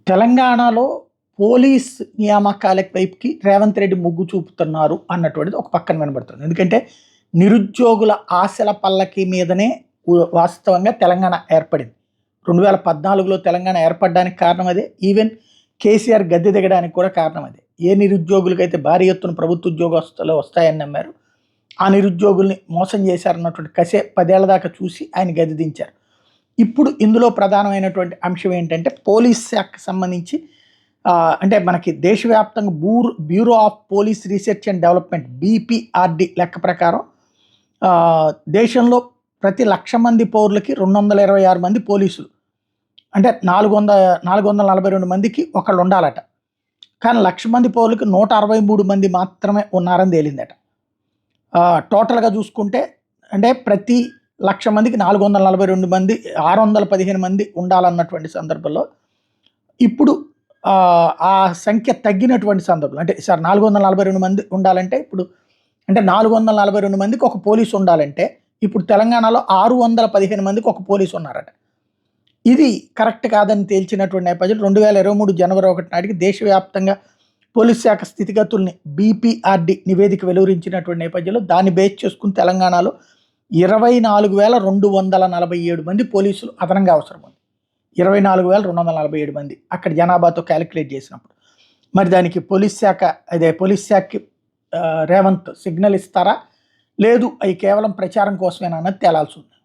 తెలంగాణలో పోలీస్ నియామకాల వైపుకి రేవంత్ రెడ్డి మొగ్గు చూపుతున్నారు అన్నటువంటిది ఒక పక్కన వినబడుతుంది. ఎందుకంటే నిరుద్యోగుల ఆశల పల్లకి మీదనే వాస్తవంగా తెలంగాణ ఏర్పడింది. 2014లో తెలంగాణ ఏర్పడడానికి కారణం అదే. ఈవెన్ కేసీఆర్ గద్దె దిగడానికి కూడా కారణం అదే. ఏ నిరుద్యోగులకైతే భారీ ఎత్తున ప్రభుత్వ ఉద్యోగస్తులు వస్తాయని నమ్మారు, ఆ నిరుద్యోగుల్ని మోసం చేశారన్నటువంటి కసే 10 ఏళ్ల దాకా చూసి ఆయన గద్దె దించారు. ఇప్పుడు ఇందులో ప్రధానమైనటువంటి అంశం ఏంటంటే పోలీస్ శాఖకు సంబంధించి అంటే మనకి దేశవ్యాప్తంగా bureau of police research and development BPRD లెక్క ప్రకారం దేశంలో ప్రతి 1,00,000 మంది పౌరులకి 226 మంది పోలీసులు, అంటే 442 మందికి ఒకళ్ళు ఉండాలట. కానీ 1,00,000 మంది పౌరులకి 163 మంది మాత్రమే ఉన్నారని తేలిందట. టోటల్గా చూసుకుంటే అంటే ప్రతి 1,00,000 మందికి 442 మంది, 615 మంది ఉండాలన్నటువంటి సందర్భంలో ఇప్పుడు ఆ సంఖ్య తగ్గినటువంటి సందర్భంలో, అంటే 442 మంది ఉండాలంటే ఇప్పుడు అంటే 442 మందికి ఒక పోలీసు ఉండాలంటే ఇప్పుడు తెలంగాణలో 615 మందికి ఒక పోలీసు ఉన్నారట. ఇది కరెక్ట్ కాదని తేల్చినటువంటి నేపథ్యంలో 2023 జనవరి 1 నాటికి దేశవ్యాప్తంగా పోలీస్ శాఖ స్థితిగతుల్ని BPRD నివేదిక వెలువరించినటువంటి నేపథ్యంలో దాన్ని బేస్ చేసుకుని తెలంగాణలో 24,247 మంది పోలీసులు అదనంగా అవసరం ఉంది. 24,247 మంది అక్కడ జనాభాతో క్యాలిక్యులేట్ చేసినప్పుడు. మరి దానికి పోలీస్ శాఖకి రేవంత్ సిగ్నల్ ఇస్తారా, లేదు అవి కేవలం ప్రచారం కోసమేనా అన్నది తేలాల్సి ఉంది.